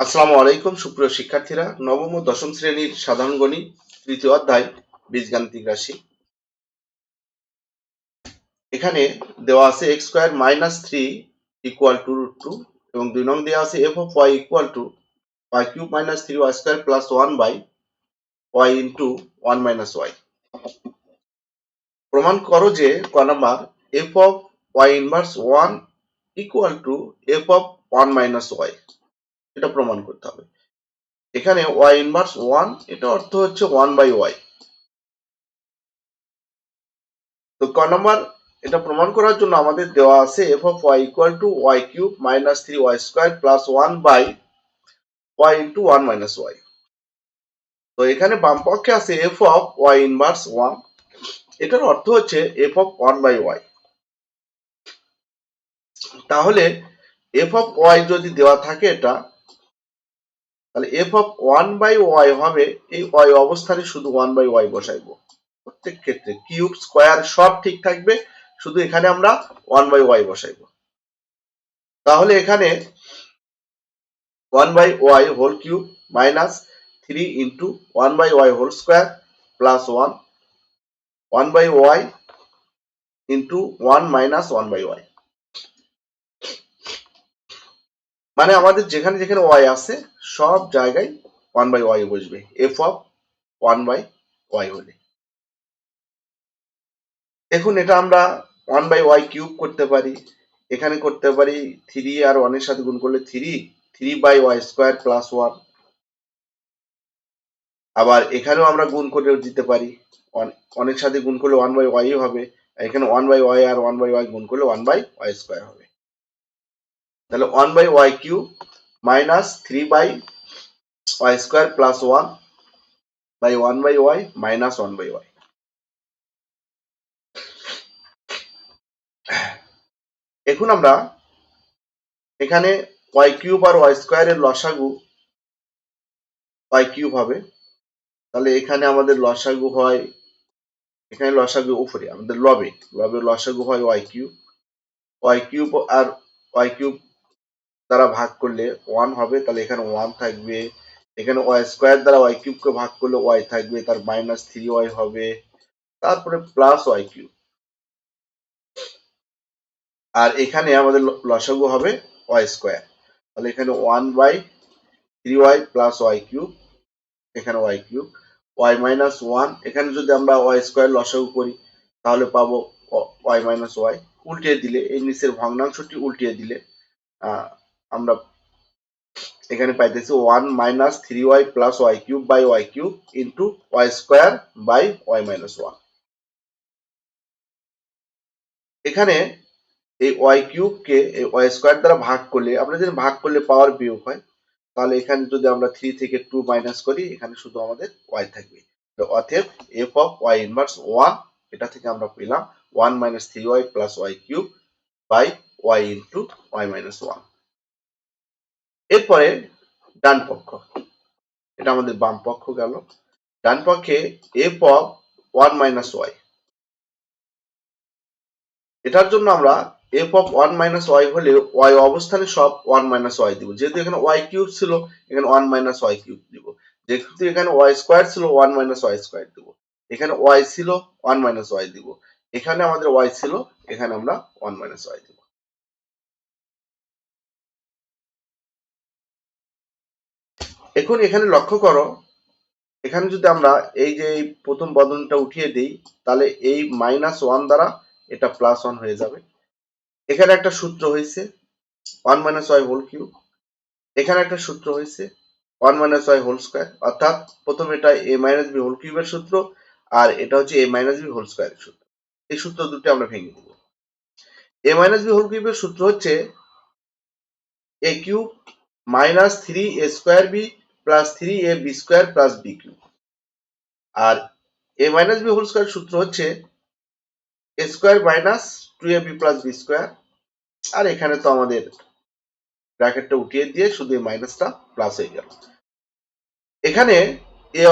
আসসালামু আলাইকুম সুপ্রিয় শিক্ষার্থীরা, নবম ও দশম শ্রেণীর সাধারণ গণিত তৃতীয় অধ্যায় বীজগাণিতিক রাশি। এখানে দেওয়া আছে x square minus 3 equal to √2 এবং 2 নং দেওয়া আছে f of y equal to y cube minus 3y square plus 1 by y into 1 minus y। প্রমাণ করো যে ক number f of y inverse 1 equal to f of 1 minus y, এটা প্রমাণ করতে হবে। এখানে y ইনভার্স 1, এটা অর্থ হচ্ছে 1 বাই y। তো ক নাম্বার এটা প্রমাণ করার জন্য আমাদের দেওয়া আছে f of y equal to y cube minus 3y square plus 1 by y into 1 minus y। তো এখানে বাম পক্ষে আছে f অফ y ইনভার্স 1, এটার অর্থ হচ্ছে f অফ 1 বাই y। তাহলে f অফ y যদি দেওয়া থাকে এটা, তাহলে f অফ 1 বাই y হবে, এই y অবস্থানে শুধু 1 বাই y বসাইবো। প্রত্যেক ক্ষেত্রে কিউব স্কয়ার সব ঠিক থাকবে, শুধু এখানে আমরা 1 বাই y বসাইবো। তাহলে এখানে 1 by y whole cube minus 3 into 1 by y whole square plus 1 by y into 1 minus 1 by y। মানে আমাদের যেখানে যেখানে y আছে সব জায়গায় 1 by y বসবে f of 1 by y হলে। এখন এটা আমরা 1 by y কিউব করতে পারি, এখানে করতে পারি 3 আর 1 এর সাথে গুণ করলে 3 by y স্কয়ার প্লাস 1। আবার এখানেও আমরা গুণ করে দিতে পারি, অনেক সাথে গুণ করলে 1 বাই y হবে, এখানে 1 বাই y আর 1 বাই y গুণ করলে 1 বাই y স্কয়ার হবে। তাহলে 1 by y cube minus 3 by y square plus 1 by 1 by y minus 1 by y। এখন আমরা এখানে y কিউব আর y স্কয়ার এর লসাগু y কিউব হবে, তাহলে এখানে আমাদের লসাগু হয়, এখানে লসাগু উপরে আমাদের লবের লসাগু হয় y কিউব আর y কিউব দ্বারা ভাগ করলে 1 হবে, তাহলে এখানে 1 থাকবে। এখানে y স্কয়ার দ্বারা y কিউব কে ভাগ করলে y থাকবে, তার মাইনাস 3y হবে, তারপরে প্লাস y কিউব। আর এখানে আমাদের লসাগু হবে y স্কয়ার, তাহলে এখানে 1 by 3y plus y cube, এখানে y কিউব, y মাইনাস 1, এখানে যদি আমরা y স্কয়ার লসাগু করি তাহলে পাবো y মাইনাস y। উল্টিয়ে দিলে এই নিচের ভগ্নাংশটি উল্টিয়ে দিলে আমরা এখানে পাইতেছি 1 minus 3y plus y cube by y cube into y square by y minus 1। এখানে এই y কিউব কে এই y স্কয়ার দ্বারা ভাগ করলে, আমরা যদি ভাগ করলে পাওয়ার বিয়োগ হয়, তাহলে এখানে যদি আমরা 3 থেকে 2 মাইনাস করি, এখানে শুধু আমাদের y থাকবে। অতএব f অফ y ইনভার্স 1, এটা থেকে আমরা পেলাম 1 minus 3y plus y cube by y into y minus 1। এরপরে ডান পক্ষ, এটা আমাদের বাম পক্ষ গেল। ডান পক্ষে f অফ 1 মাইনাস y, এটার জন্য আমরা f অফ 1 মাইনাস y হলে y অবস্থানে সব 1 মাইনাস y দিব। যেহেতু এখানে y কিউব ছিল, এখানে 1 মাইনাস y কিউব দিব। যেহেতু এখানে y স্কয়ার ছিল, 1 মাইনাস y স্কয়ার দিব। এখানে y ছিল, 1 মাইনাস y দিব। এখানে আমাদের y ছিল, এখানে আমরা 1 মাইনাস y দিব। এখন এখানে লক্ষ্য করো, এখানে যদি আমরা এই যে প্রথম বন্ধনীটা উঠিয়ে দিই, তাহলে এই মাইনাস 1 দ্বারা এটা প্লাস 1 হয়ে যাবে। এখানে একটা সূত্র হয়েছে 1 মাইনাস y হোল কিউব, এখানে একটা সূত্র হয়েছে 1 মাইনাস y হোল স্কয়ার, অর্থাৎ প্রথম এটা a মাইনাস b হোল কিউবের সূত্র, আর এটা হচ্ছে a মাইনাস b হোল স্কয়ারের সূত্র। এই সূত্র দুটো আমরা ভেঙে দেব। a মাইনাস b হোল কিউবের সূত্র হচ্ছে a cube minus 3a square b plus 3ab square plus b cube. আর a minus b whole square সূত্র হচ্ছে a square minus 2ab plus b square. আর এখানে তো আমাদের ব্র্যাকেটটা উঠিয়ে দিয়ে শুধু এই মাইনাসটা প্লাস হয়ে গেল। এখানে a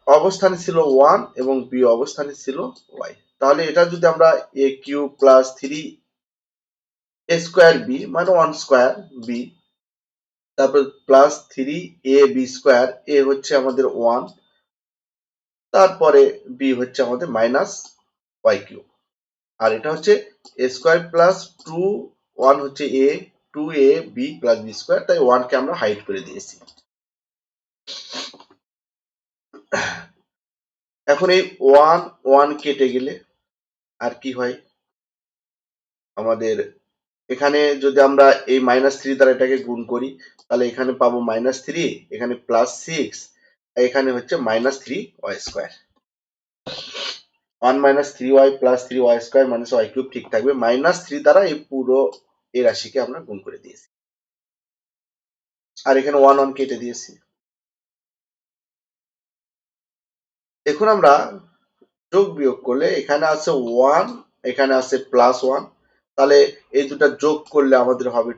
অবস্থানে ছিল 1 এবং b অবস্থানে ছিল y, তাহলে এটা যদি আমরা a cube plus 3 a square b মানে 1 স্কয়ার b তারপর প্লাস 3ab², এ হচ্ছে আমাদের 1, তারপরে বি হচ্ছে আমাদের -y³, আর এটা হচ্ছে a² প্লাস 1 হচ্ছে a, 2ab প্লাস b², তাই 1 কে আমরা হাইড করে দিয়েছি। এখন এই 1 কেটে গেলে আর কি হয়, আমাদের এখানে যদি আমরা এই -3 দ্বারা এটাকে গুণ করি, তাহলে এখানে পাবো -3, এখানে +6, এখানে হচ্ছে -3y²। 1 -3y plus 3y² y³ ঠিক থাকবে, -3 দ্বারা এই পুরো এই রাশিকে আমরা গুণ করে দিয়েছি, আর এখানে 1 কেটে দিয়েছি। এখন আমরা যোগ বিয়োগ করলে এখানে আছে 1, এখানে আছে +1, তাহলে এই দুটা যোগ করলে আমাদের হবে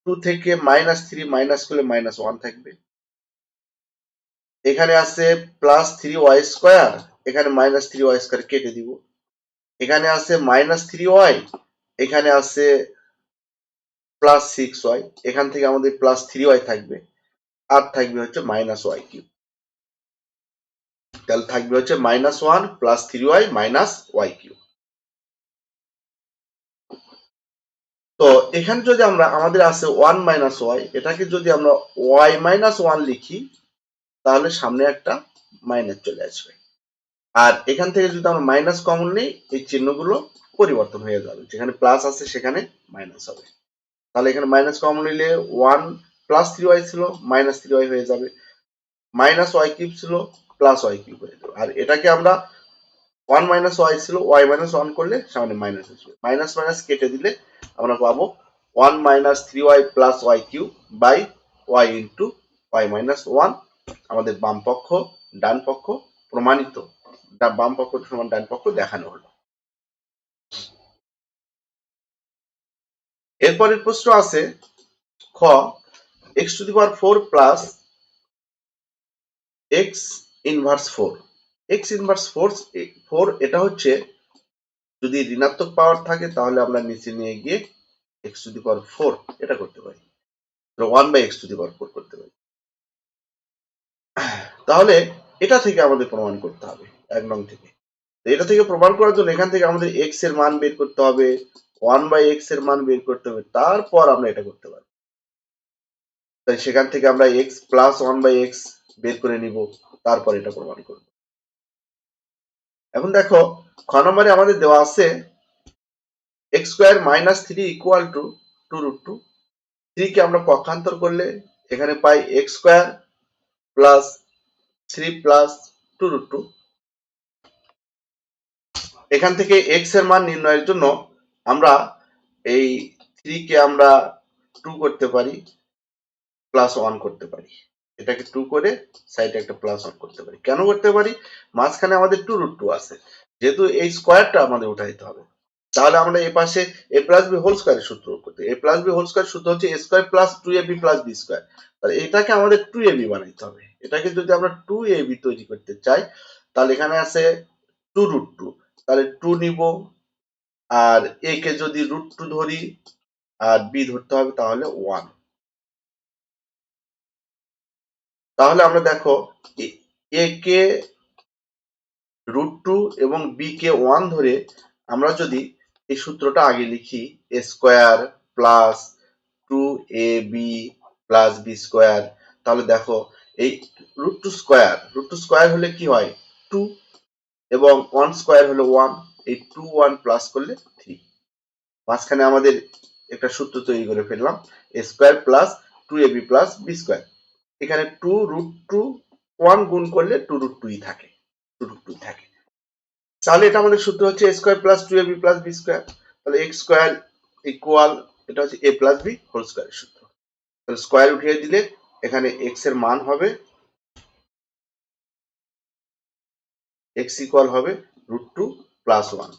2 থেকে -3 মাইনাস করলে -1 থাকবে। এখানে আছে +3y², এখানে -3y² কেটে দিব। এখানে আছে -3y, এখানে আছে +6y, এখান থেকে আমাদের +3y থাকবে, আর থাকবে হচ্ছে -y³। তাহলে থাকবে হচ্ছে -1 +3y -y³। তো এখানে যদি আমরা, আমাদের আছে 1 - y, এটাকে যদি আমরা y - 1 লিখি, তাহলে সামনে একটা মাইনাস চলে আসবে, আর এখান থেকে যদি আমরা মাইনাস কমন নিই, এই চিহ্নগুলো পরিবর্তন হয়ে যাবে, যেখানে প্লাস আছে সেখানে মাইনাস হবে। তাহলে এখানে মাইনাস কমন নিলে 1 +3y ছিল -3y হয়ে যাবে, -y³ ছিল +y³ হয়ে যাবে, আর এটাকে আমরা 1 - y ছিল y - 1 করলে সামনে মাইনাস আসবে, মাইনাস মাইনাস কেটে দিলে আমরা পাবো 1 - 3y + y³ by y into y - 1। আমাদের বাম পক্ষ ডান পক্ষ প্রমাণিত, বাম পক্ষ সমান ডান পক্ষ দেখানো হলো। এরপরের প্রশ্ন আছে খ, x⁴ plus x inverse 4, x inverse 4 এটা হচ্ছে যদি ঋণাত্মক পাওয়ার থাকে তাহলে আমরা নিচে নিয়ে গিয়ে x⁴ এটা করতে পারি, 1/x⁴ করতে পারি। তাহলে এটা থেকে আমাদের প্রমাণ করতে হবে 1 নং থেকে। এটা থেকে প্রমাণ করার জন্য এখান থেকে আমাদের x এর মান বের করতে হবে, 1/x এর মান বের করতে হবে, তারপর আমরা এটা করতে পারি। তাই সেখান থেকে আমরা x প্লাস 1/x বের করে নিব, তারপর এটা প্রমাণ করব। এখন দেখো খ নম্বরে আমাদের দেওয়া আছে x² - 3 = 2√2। 3 কে আমরা পক্ষান্তর করলে এখানে পাই x² প্লাস 3 প্লাস 2√2। এখান থেকে x এর মান নির্ণয়ের জন্য আমরা এই 3 কে আমরা 2 করতে পারি, +1 করতে পারি, এটাকে 2 করে সাইডে একটা +1 করতে পারি। কেন করতে পারি? মাঝখানে আমাদের 2√2 আছে, যেহেতু এই স্কয়ারটা আমাদের উঠাইতে হবে, তাহলে আমরা এই পাশে a প্লাস b হোল স্কয়ারের সূত্র করতে, a plus b whole square সূত্র হচ্ছে a² plus 2ab plus b²। তাহলে এটাকে আমাদের 2ab বানাইতে হবে। এটাকে যদি আমরা 2ab তৈরি করতে চাই, তাহলে এখানে আছে 2√2, তাহলে 2 নিব, আর a কে যদি √2 ধরি আর b ধরতে হবে তাহলে 1। তাহলে আমরা দেখো a কে √2 এবং b কে 1 ধরে আমরা যদি এই সূত্রটা আগে লিখি, a² plus 2ab plus b², তাহলে দেখো এই √2 হলে কি হয় 2, এবং 1² হলো 1, এই 2 1 প্লাস করলে 3, মাঝখানে আমাদের একটা সূত্র তৈরি করে ফেললাম, a² plus 2ab plus b²। এখানে 2√2 1 গুণ করলে 2√2 থাকে, 2√2 থাকে। তাহলে এটা আমাদের সূত্র হচ্ছে a² plus 2ab plus b²। তাহলে x² ইকুয়াল, এটা হচ্ছে a প্লাস b হোল স্কয়ারের সূত্র। তাহলে স্কয়ার উঠিয়ে দিলে এখানে x এর মান হবে, x ইকুয়াল হবে √2 প্লাস 1।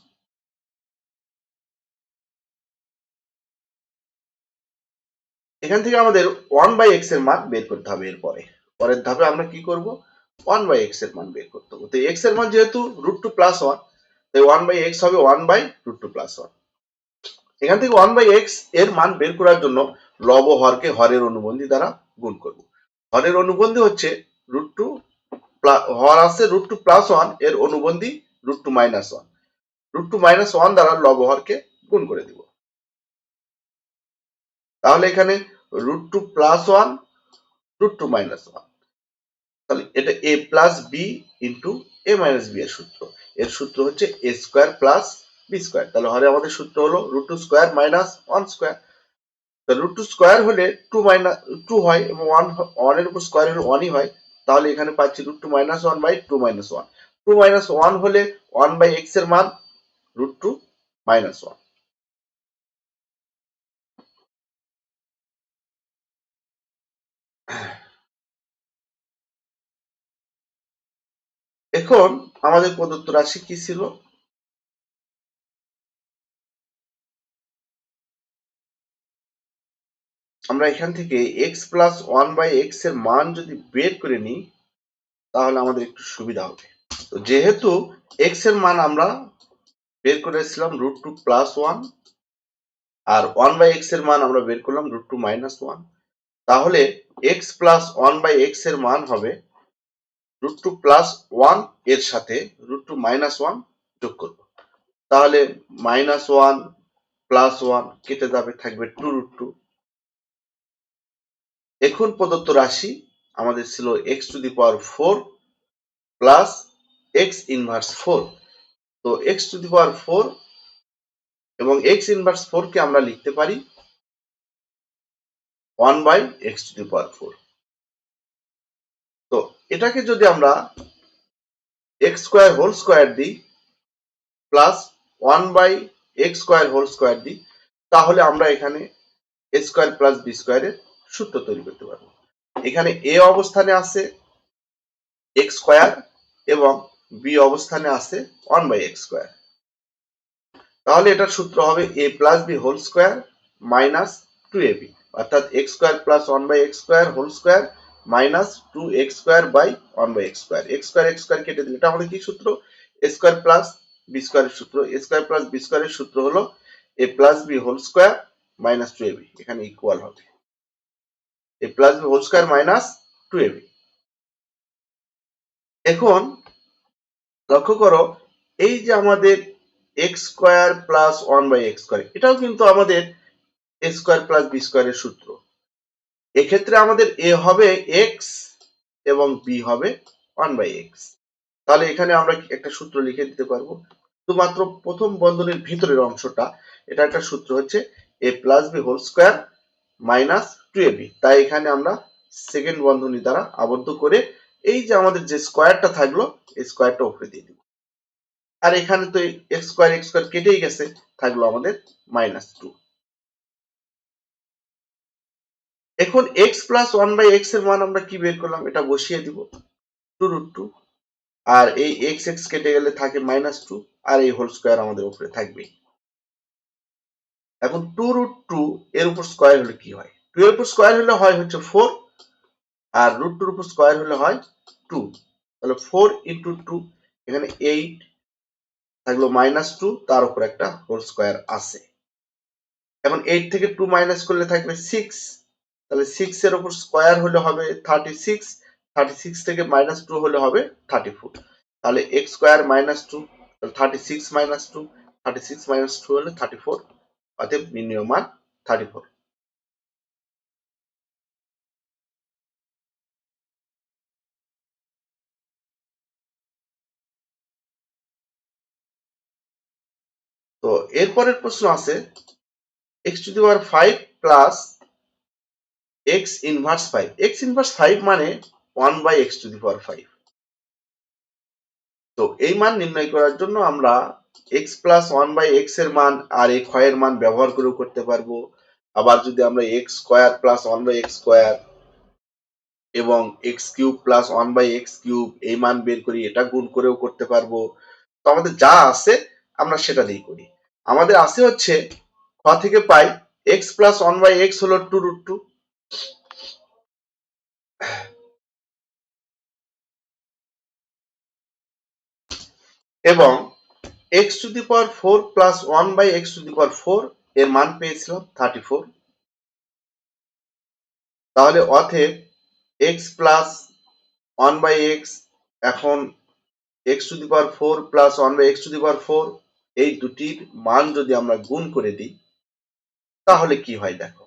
এখান থেকে আমাদের 1/x এর মান বের করতে হবে। এরপরে পরের ধাপে আমরা কি করব, 1/x এর মান বের করতে হবে। তো x এর মান যেহেতু √2 প্লাস 1, তাই 1/x হবে 1/√2 প্লাস 1। এখান থেকে 1/x এর মান বের করার জন্য লব হরকে হরের অনুবন্ধী দ্বারা গুণ করব। হরের অনুবন্ধী হচ্ছে √2, হর আছে √2 + 1, এর অনুবন্ধী √2 - 1, √2 - 1 দ্বারা লব হরকে গুণ করে দিব। তাহলে এখানে √2 + 1 √2 - 1, তাহলে এটা a + b * a - b এর সূত্র। এর সূত্র হচ্ছে a² + b²। তাহলে হরে আমাদের সূত্র হলো √2² - 1²। √2² হলে 2 হয় এবং 1 এর উপর স্কয়ার হলে 1ই হয়। তাহলে এখানে পাচ্ছি √2 - 1/2 - 1, 2 - 1 হলে 1/x এর মান √2 - 1। এখন আমাদের প্রদত্ত রাশি কি ছিল? আমরা এখান থেকে x + 1/x এর মান যদি বের করে নিই তাহলে আমাদের একটু সুবিধা হবে। তো যেহেতু x এর মান আমরা বের করেছিলাম √2 + 1 আর 1/x এর মান আমরা বের করলাম √2 - 1, তাহলে x + 1/x এর মান হবে √2 + 1 এর সাথে √2 - 1 যোগ করব। তাহলে -1 + 1 কেটে যাবে, থাকবে 2√2। এখন প্রদত্ত রাশি আমাদের ছিল x⁴ প্লাস x ইনভার্স 4। তো x⁴ এবং x ইনভার্স 4 কে আমরা লিখতে পারি 1/x⁴। তো এটাকে যদি আমরা x² দিই প্লাস 1/x² দিই তাহলে আমরা এখানে a² + b² এর সূত্র তৈরি করতে পারবো। এখানে a অবস্থানে আছে x² এবং b অবস্থানে আছে 1/x²। তাহলে এটার সূত্র হবে a + b² - 2ab, অর্থাৎ x² + 1/x² minus 2x² / 1/x²। x² কেটে দিলে এটা আমাদের কি সূত্র? a² + b² এর সূত্র। a² + b² এর সূত্র হলো a + b² - 2ab, এখানে ইকুয়াল হবে a + b² - 2ab। এখন লক্ষ্য করো এই যে আমাদের x² + 1/x², এটাও কিন্তু আমাদের a² + b² এর সূত্র। এক্ষেত্রে আমাদের a হবে x এবং b হবে 1/x। তাহলে এখানে আমরা একটা সূত্র লিখে দিতে পারবো। শুধুমাত্র প্রথম বন্ধনীর ভিতরের অংশটা, এটা একটা সূত্র হচ্ছে a + b² - 2ab। তাই এখানে আমরা সেকেন্ড বন্ধনী দ্বারা আবদ্ধ করে এই যে আমাদের যে স্কয়ারটা থাকলো এই স্কয়ারটা উপরে দিয়ে দিব। আর এখানে তো x² কেটেই গেছে, থাকলো আমাদের -2। এখন x + 1/x এর মান আমরা কি বের করলাম, এটা বসিয়ে দিব 2√2, আর এই x কেটে গেলে থাকে -2, আর এই হোল স্কয়ার আমাদের উপরে থাকবে। এখন 2√2 এর উপর স্কয়ার হলে কি হয়? 2 এর উপর স্কয়ার হলে হয় হচ্ছে 4, আর √2 এর উপর স্কয়ার হলে হয় 2। তাহলে 4 × 2, এখানে 8 থাকলো -2, তার উপর একটা হোল স্কয়ার আছে। এখন 8 থেকে 2 মাইনাস করলে থাকবে 6, তাহলে 6 এর উপর স্কয়ার হলে হবে 36, 36 থেকে -2 হলে হবে 34। তাহলে x² - 2, তাহলে 36 - 2, 36 - 2 হলে 34, অতএব নির্ণেয় মান 34। তো এরপরের প্রশ্ন আছে x⁵ plus x inverse 5। x inverse 5 মানে 1/x⁵। তো এই মান নির্ণয় করার জন্য আমরা x + 1/x এর মান আর এই ক্ষয়ের মান ব্যবহার করেও করতে পারবো। আবার যদি আমরা x² + 1/x² এবং x³ + 1/x³ এই মান বের করি, এটা গুণ করেও করতে পারবো। তো আমাদের যা আছে আমরা সেটা দিয়েই করি। আমাদের আছে হচ্ছে খ থেকে পাই x + 1/x হলো 2√2 এবং x⁴ + 1/x⁴ এর মান পেয়েছিলাম 34। তাহলে অতএব x প্লাস 1/x এখন x to the power 4 plus 1/x to the power 4 এই দুটির মান যদি আমরা গুণ করে দিই তাহলে কি হয় দেখো।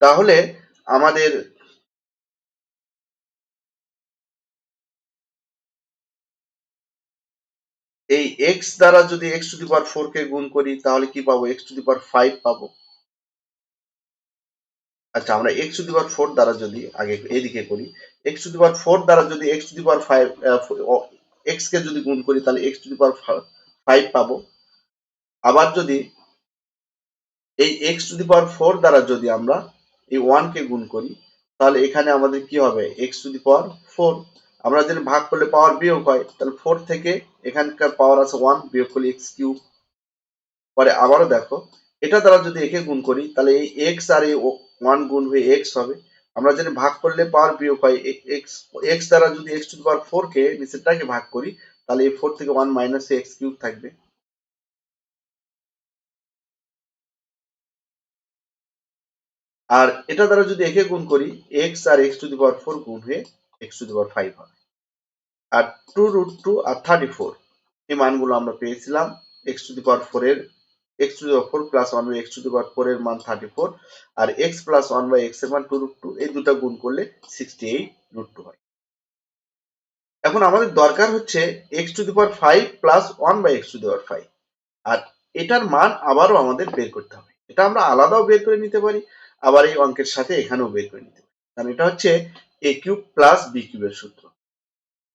তাহলে আমাদের এই x দ্বারা যদি x টু দি পাওয়ার 4 কে গুণ করি তাহলে কি পাবো, x টু দি পাওয়ার 5 পাবো। আচ্ছা, আমরা x টু দি পাওয়ার 4 দ্বারা যদি আগে এদিকে করি, x টু দি পাওয়ার 4 দ্বারা যদি x to the power 5 x কে যদি গুণ করি তাহলে x টু দি পাওয়ার 5 পাবো। আবার যদি এই x টু দি পাওয়ার 4 দ্বারা যদি আমরা এই 1 কে গুণ করি তাহলে এখানে আমাদের কি হবে, x টু দি পাওয়ার 4। আমরা যদি ভাগ করলে পাওয়ার বিয়োগ হয় তাহলে 4 থেকে এখানকার পাওয়ার আছে 1 বিয়োগ করলে x কিউব। পরে আবারও দেখো, এটা দ্বারা যদি একে গুণ করি তাহলে এই x আর এই 1 গুণ হয়ে x হবে। আমরা যদি ভাগ করলে পাওয়ার বিয়োগ হয় x দ্বারা যদি x টু দি পাওয়ার 4 কে নিচেরটাকে ভাগ করি তাহলে এই 4 থেকে 1 মাইনাস x কিউব থাকবে। আর এটা দ্বারা যদি একে গুণ করি x আর x টু দি পাওয়ার 4 গুণ হয়ে x টু দি পাওয়ার 5 হবে। আর 2√2 আর 34 এই মানগুলো আমরা পেয়েছিলাম x টু দি পাওয়ার 4 এর x to the power 4 plus 1 by x to the power 4 এর মান 34 আর x প্লাস 1 বাই x এর মান 2√2, এই দুটো গুণ করলে 68√2 হয়। এখন আমাদের দরকার হচ্ছে x to the power 5 plus 1 by x to the power 5, আর এটার মান আবারও আমাদের বের করতে হবে। এটা আমরা আলাদাও বের করে নিতে পারি, আবার এই অঙ্কের সাথে এখানেও বের করে নিতে পারি। কারণ এটা হচ্ছে a কিউব প্লাস b কিউবের সূত্র।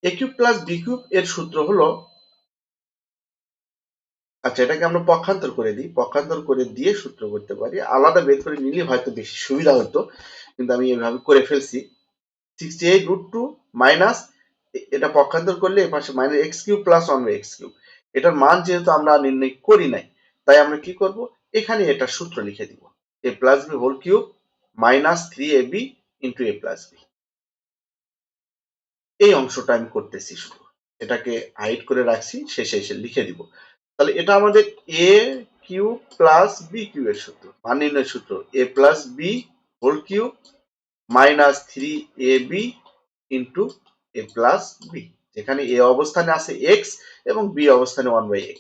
a cube plus b cube এর সূত্র হলো, আচ্ছা এটাকে আমরা পক্ষান্তর করে দিই, পক্ষান্তর করে দিয়ে সূত্র করতে পারি, আলাদা বের করে নিলে হয়তো বেশি সুবিধা হতো, কিন্তু আমি এভাবে করে ফেলছি। 68√2 মাইনাস, এটা পক্ষান্তর করলে এ পাশে minus x cube plus 1 by x cube. এটার মান যেহেতু আমরা নির্ণয় করি নাই তাই আমরা কি করব, এখানে এটা সূত্র লিখে দিব, a plus b whole cube minus 3ab into a plus b. এই অংশটা আমি করতেছি, শুধু এটাকে হাইড করে রাখছি, শেষে এসে লিখে দিব। তাহলে এটা আমাদের a cube plus b cube এর সূত্র, মান নির্ণয়ের সূত্র a plus b whole cube minus 3ab into a plus b, যেখানে a অবস্থানে আছে x এবং b অবস্থানে 1 বাই x।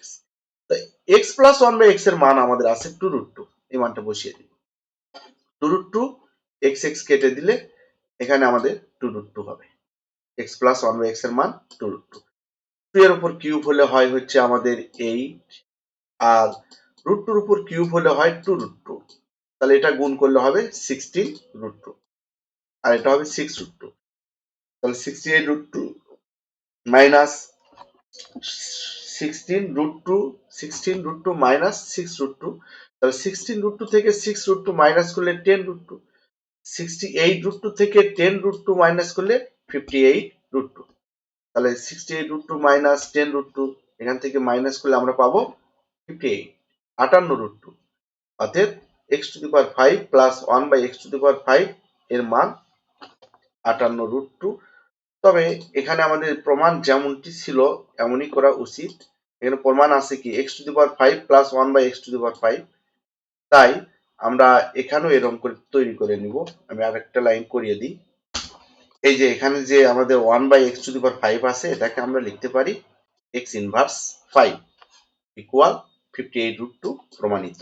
তো x প্লাস 1 বাই x এর মান আমাদের আছে 2√2, এই মানটা বসিয়ে দিই। 2√2 x x কেটে দিলে এখানে আমাদের 2√2 হবে। x প্লাস 1 বাই x এর মান 2√2। 2 এর উপর কিউব হলে হয় হচ্ছে আমাদের 8, আর √2 এর উপর কিউব হলে হয় 2√2, তাহলে এটা গুণ করলে হবে 16√2, আর এটা হবে 6√2। তাহলে 68√2 মাইনাস 16√2 মাইনাস 6√2, তাহলে 16√2 থেকে 6√2 মাইনাস করলে 10√2, 68√2 থেকে 10√2 মাইনাস করলে 58√2, তাহলে 68√2 মাইনাস 10√2 এখান থেকে মাইনাস করলে আমরা পাবো 58, 58√2। অতএব x to the power 5 plus 1 by x to the power 5 এর মান 58√2। তবে এখানে আমাদের প্রমাণ যেমনটি ছিল এমনই করা উচিত। এখানে প্রমাণ আছে কি x to the power 5 plus 1 by x to the power 5, তাই আমরা এখানেও এরকম করে তৈরি করে নিব। আমি আরেকটা লাইন করিয়ে দিই। এই যে এখানে যে আমাদের 1 by x to the power 5 আছে, এটাকে আমরা লিখতে পারি x ইনভার্স 5 ইকুয়াল 58√2 প্রমাণিত।